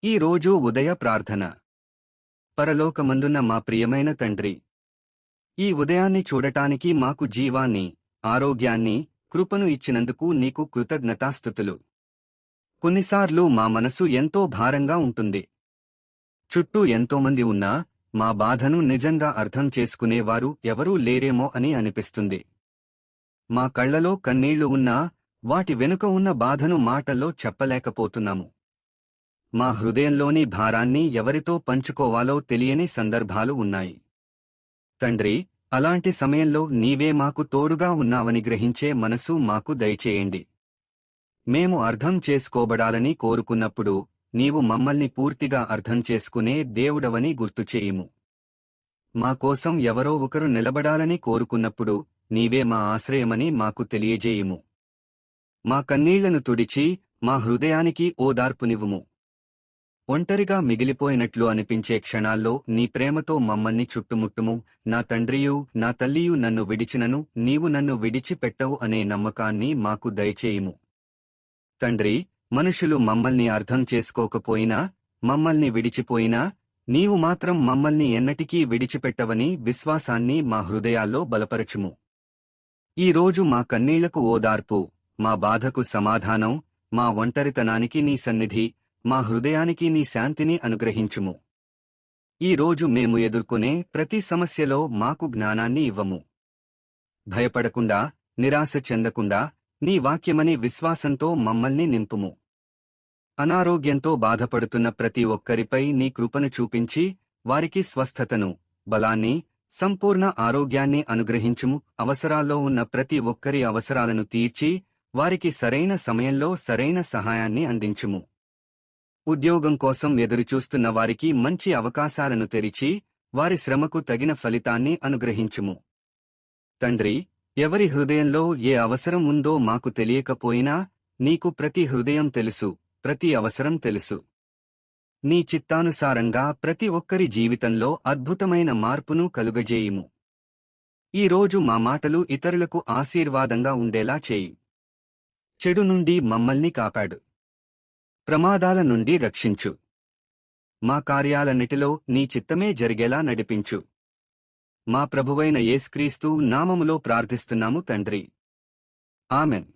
ఈ రోజు ఉదయ ప్రార్థన. పరలోకమందున్న మా ప్రియమైన తండ్రి, ఈ ఉదయాన్ని చూడటానికి మాకు జీవాన్ని, ఆరోగ్యాన్ని, కృపను ఇచ్చినందుకు నీకు కృతజ్ఞతాస్తుతులు. కొన్నిసార్లు మా మనసు ఎంతో భారంగా ఉంటుంది. చుట్టూ ఎంతోమంది ఉన్నా మా బాధను నిజంగా అర్థం చేసుకునేవారు ఎవరూ లేరేమో అని అనిపిస్తుంది. మా కళ్లలో కన్నీళ్లు ఉన్నా వాటి వెనుక ఉన్న బాధను మాటల్లో చెప్పలేకపోతున్నాము. మా హృదయంలోని భారాన్ని ఎవరితో పంచుకోవాలో తెలియని సందర్భాలు ఉన్నాయి. తండ్రి, అలాంటి సమయంలో నీవే మాకు తోడుగా ఉన్నావని గ్రహించే మనసు మాకు దయచేయండి. మేము అర్థం చేసుకోబడాలని కోరుకున్నప్పుడు నీవు మమ్మల్ని పూర్తిగా అర్థం చేసుకునే దేవుడవని గుర్తుచేయుము. మా కోసం ఎవరో ఒకరు నిలబడాలని కోరుకున్నప్పుడు నీవే మా ఆశ్రయమని మాకు తెలియజేయుము. మా కన్నీళ్లను తుడిచి మా హృదయానికి ఓదార్పునివ్వుము. ఒంటరిగా మిగిలిపోయినట్లు అనిపించే క్షణాల్లో నీ ప్రేమతో మమ్మల్ని చుట్టుముట్టుము. నా తండ్రియూ నా తల్లియూ నన్ను విడిచినను నీవు నన్ను విడిచిపెట్టవు అనే నమ్మకాన్ని మాకు దయచేయుము. తండ్రి, మనుషులు మమ్మల్ని అర్థం చేసుకోకపోయినా, మమ్మల్ని విడిచిపోయినా, నీవు మాత్రం మమ్మల్ని ఎన్నటికీ విడిచిపెట్టవని విశ్వాసాన్ని మా హృదయాల్లో బలపరచుము. ఈ రోజు మా కన్నీళ్లకు ఓదార్పు, మా బాధకు సమాధానం, మా ఒంటరితనానికి నీ సన్నిధి, మా హృదయానికి నీ శాంతిని అనుగ్రహించుము. ఈ రోజు మేము ఎదుర్కొనే ప్రతి సమస్యలో మాకు జ్ఞానాన్ని ఇవ్వము. భయపడకుండా, నిరాశ చెందకుండా, నీ వాక్యమని విశ్వాసంతో మమ్మల్ని నింపుము. అనారోగ్యంతో బాధపడుతున్న ప్రతి ఒక్కరిపై నీ కృపను చూపించి, వారికి స్వస్థతను, బలాన్ని, సంపూర్ణ ఆరోగ్యాన్ని అనుగ్రహించుము. అవసరాల్లో ఉన్న ప్రతి ఒక్కరి అవసరాలను తీర్చి, వారికి సరైన సమయంలో సరైన సహాయాన్ని అందించుము. ఉద్యోగం కోసం ఎదురుచూస్తున్న వారికి మంచి అవకాశాలను తెరిచి, వారి శ్రమకు తగిన ఫలితాన్ని అనుగ్రహించుము. తండ్రి, ఎవరి హృదయంలో ఏ అవసరం ఉందో మాకు తెలియకపోయినా, నీకు ప్రతి హృదయం తెలుసు, ప్రతి అవసరం తెలుసు. నీ చిత్తానుసారంగా ప్రతి ఒక్కరి జీవితంలో అద్భుతమైన మార్పును కలుగజేయుము. ఈ రోజు మా మాటలు ఇతరులకు ఆశీర్వాదంగా ఉండేలా చేయి. చెడు నుండి మమ్మల్ని కాపాడు. ప్రమాదాల నుండి రక్షించు. మా కార్యాలన్నిటిలో నీ చిత్తమే జరిగేలా నడిపించు. మా ప్రభువైన యేసుక్రీస్తు నామములో ప్రార్థిస్తున్నాము తండ్రి. ఆమెన్.